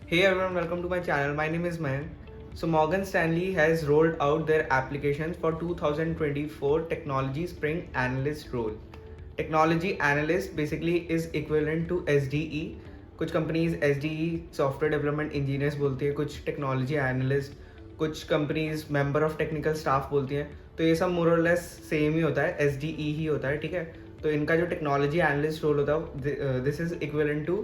Hey everyone, welcome to my channel. My name is Mayank. So Morgan Stanley has rolled out their applications for 2024 Technology Spring Analyst role. Technology Analyst basically is equivalent to SDE. कुछ companies SDE software development engineers बोलती है, कुछ technology analyst, कुछ companies member of technical staff बोलती हैं. तो ये सब मोर और लेस सेम ही होता है, SDE ही होता है. ठीक है, तो इनका जो टेक्नोलॉजी एनालिस्ट रोल होता है this is equivalent to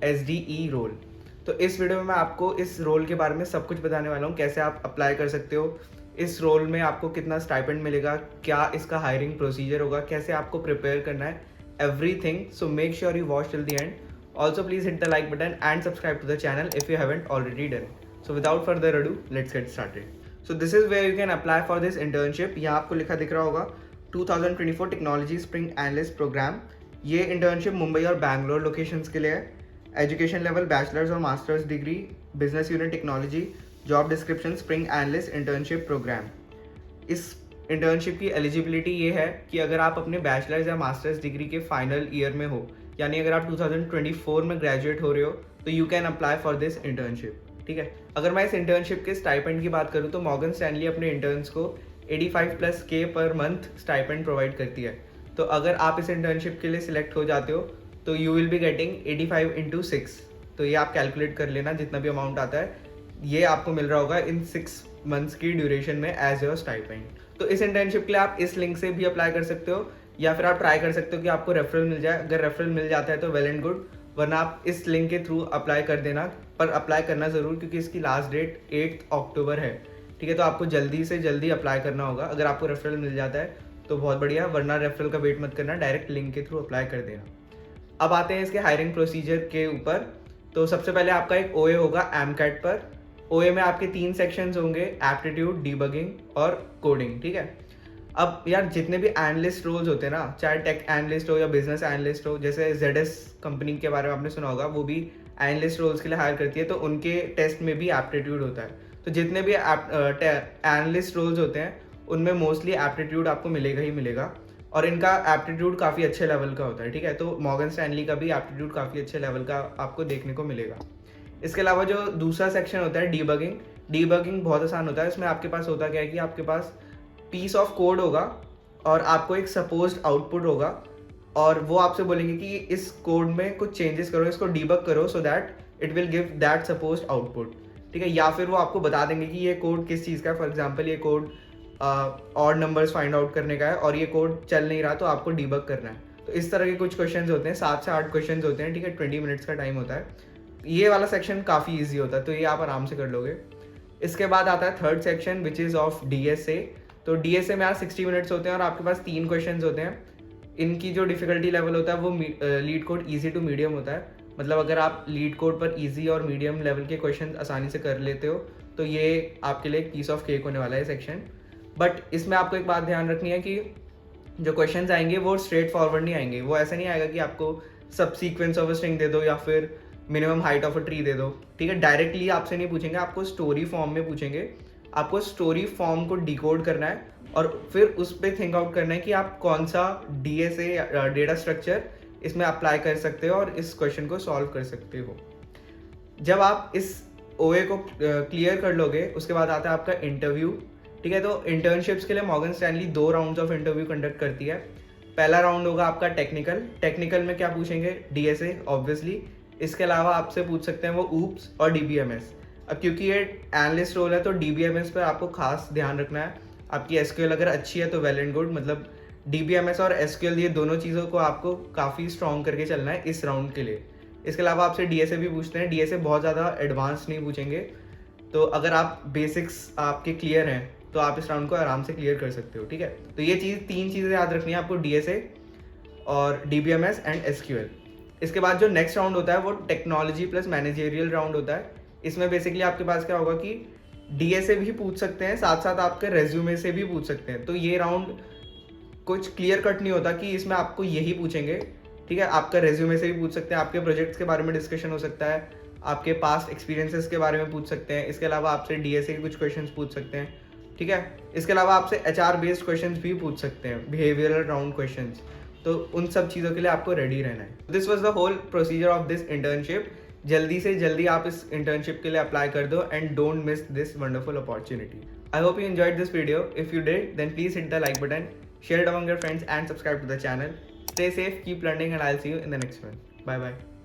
SDE role. तो इस वीडियो में मैं आपको इस रोल के बारे में सब कुछ बताने वाला हूँ, कैसे आप अप्लाई कर सकते हो इस रोल में, आपको कितना स्टाइपेंड मिलेगा, क्या इसका हायरिंग प्रोसीजर होगा, कैसे आपको प्रिपेयर करना है, everything. So make sure you watch till the end. Also please hit the like button and subscribe to the channel if you haven't already done. So without further ado let's get started. So this is where you can apply for this internship. यहाँ आपको लिखा दिख रहा होगा 2024 technology spring analyst program. ये internship Mumbai और Bangalore locations के लिए है. एजुकेशन लेवल बैचलर्स और masters degree, business unit technology, job description spring analyst internship program. इस इंटर्नशिप की एलिजिबिलिटी ये है कि अगर आप अपने बैचलर्स या मास्टर्स डिग्री के फाइनल ईयर में हो, यानी अगर आप 2024 में ग्रेजुएट हो रहे हो, तो you can apply for this internship. ठीक है, अगर मैं इस इंटर्नशिप के स्टाइपेंड की बात करूँ तो मॉर्गन स्टैनली अपने इंटर्न्स को 85+ K per month stipend provide करती है. तो अगर आप इस इंटर्नशिप के लिए सिलेक्ट हो जाते हो तो यू विल बी गेटिंग 85 × 6. तो ये आप कैलकुलेट कर लेना, जितना भी अमाउंट आता है ये आपको मिल रहा होगा इन 6 मंथ्स की ड्यूरेशन में एज योर स्टाइपेंड. तो इस इंटर्नशिप के लिए आप इस लिंक से भी अप्लाई कर सकते हो, या फिर आप ट्राई कर सकते हो कि आपको रेफरल मिल जाए. अगर रेफरल मिल जाता है तो वेल एंड गुड, वरना आप इस लिंक के थ्रू अप्लाई कर देना. पर अप्लाई करना ज़रूर, क्योंकि इसकी लास्ट डेट 8 अक्टूबर है. ठीक है, तो आपको जल्दी से जल्दी अप्लाई करना होगा. अगर आपको रेफरल मिल जाता है तो बहुत बढ़िया, वरना रेफरल का वेट मत करना, डायरेक्ट लिंक के थ्रू अप्लाई कर देना. अब आते हैं इसके हायरिंग प्रोसीजर के ऊपर. तो सबसे पहले आपका एक OA होगा AMCAT पर. OA में आपके 3 सेक्शंस होंगे, एप्टीट्यूड, डीबगिंग और कोडिंग. ठीक है, अब यार जितने भी एनालिस्ट रोल्स होते हैं ना, चाहे टेक एनालिस्ट हो या बिजनेस एनालिस्ट हो, जैसे ZS कंपनी के बारे में आपने सुना होगा, वो भी एनालिस्ट रोल्स के लिए हायर करती है, तो उनके टेस्ट में भी एप्टीट्यूड होता है. तो जितने भी एनालिस्ट रोल्स होते हैं उनमें मोस्टली एप्टीट्यूड आपको मिलेगा ही मिलेगा, और इनका एप्टीट्यूड काफ़ी अच्छे लेवल का होता है. ठीक है, तो मॉर्गन स्टैनली का भी एप्टीट्यूड काफ़ी अच्छे लेवल का आपको देखने को मिलेगा. इसके अलावा जो दूसरा सेक्शन होता है डीबगिंग, डीबगिंग बहुत आसान होता है. इसमें आपके पास होता क्या है कि आपके पास पीस ऑफ कोड होगा और आपको एक सपोज्ड आउटपुट होगा, और वो आपसे बोलेंगे कि इस कोड में कुछ चेंजेस करो, इसको डीबग करो so that it will give that supposed output. ठीक है, या फिर वो आपको बता देंगे कि ये कोड किस चीज़ का है. फॉर एग्जाम्पल ये code odd numbers find out करने का है और ये कोड चल नहीं रहा, तो आपको डीबग करना है. तो इस तरह के कुछ क्वेश्चंस होते हैं, 7 से 8 क्वेश्चंस होते हैं. ठीक है, 20 मिनट्स का टाइम होता है. ये वाला सेक्शन काफ़ी ईजी होता है, तो ये आप आराम से कर लोगे. इसके बाद आता है third section which is of DSA. तो DSA में यार 60 मिनट्स होते हैं और आपके पास 3 क्वेश्चन होते हैं. इनकी जो डिफिकल्टी लेवल होता है वो LeetCode easy to medium होता है. मतलब अगर आप लीड कोड पर ईजी और मीडियम लेवल के क्वेश्चन आसानी से कर लेते हो तो ये आपके लिए एक पीस ऑफ केक होने वाला है सेक्शन. बट इसमें आपको एक बात ध्यान रखनी है कि जो क्वेश्चंस आएंगे वो स्ट्रेट फॉरवर्ड नहीं आएंगे. वो ऐसा नहीं आएगा कि आपको सब सीक्वेंस ऑफ अ स्ट्रिंग दे दो या फिर minimum height of a tree दे दो. ठीक है, डायरेक्टली आपसे नहीं पूछेंगे, आपको स्टोरी फॉर्म में पूछेंगे. आपको स्टोरी फॉर्म को डिकोड करना है और फिर उस पर थिंक आउट करना है कि आप कौन सा DSA डेटा स्ट्रक्चर इसमें अप्लाई कर सकते हो और इस क्वेश्चन को सॉल्व कर सकते हो. जब आप इस OA को क्लियर कर लोगे उसके बाद आता है आपका इंटरव्यू. ठीक है, तो इंटर्नशिप्स के लिए Morgan Stanley 2 rounds of interview conduct करती है. पहला राउंड होगा आपका टेक्निकल. टेक्निकल में क्या पूछेंगे, DSA ऑब्वियसली. इसके अलावा आपसे पूछ सकते हैं वो ऊप्स और DBMS. अब क्योंकि ये एनालिस्ट रोल है तो DBMS पर आपको खास ध्यान रखना है. आपकी SQL अगर अच्छी है तो वेल एंड गुड, मतलब DBMS और SQL ये दोनों चीज़ों को आपको काफ़ी स्ट्रॉन्ग करके चलना है इस राउंड के लिए. इसके अलावा आपसे DSA भी पूछते हैं. DSA बहुत ज़्यादा एडवांस नहीं पूछेंगे, तो अगर आप बेसिक्स आपके क्लियर हैं तो आप इस राउंड को आराम से क्लियर कर सकते हो. ठीक है, तो ये 3 चीज़ें याद रखनी है आपको, DSA और DBMS एंड SQL. इसके बाद जो नेक्स्ट राउंड होता है वो टेक्नोलॉजी प्लस मैनेजेरियल राउंड होता है. इसमें बेसिकली आपके पास क्या होगा कि DSA भी पूछ सकते हैं, साथ साथ आपके रेज्यूमे से भी पूछ सकते हैं. तो ये राउंड कुछ क्लियर कट नहीं होता कि इसमें आपको यही पूछेंगे. ठीक है, आपका रेज्यूमे से भी पूछ सकते हैं, आपके प्रोजेक्ट्स के बारे में डिस्कशन हो सकता है, आपके पास्ट एक्सपीरियंसेस के बारे में पूछ सकते हैं. इसके अलावा आपसे DSA के कुछ क्वेश्चंस पूछ सकते हैं. ठीक है, इसके अलावा आपसे HR बेस्ड क्वेश्चंस भी पूछ सकते हैं, बिहेवियरल राउंड क्वेश्चंस. तो उन सब चीज़ों के लिए आपको रेडी रहना है. This was the whole procedure of this internship. जल्दी से जल्दी आप इस इंटर्नशिप के लिए अप्लाई कर दो and don't miss this wonderful opportunity. I hope you enjoyed this video. If you did, then please hit the like button, share it among your friends and subscribe to the channel. Stay safe, keep learning, and I'll see you in the next one. Bye bye.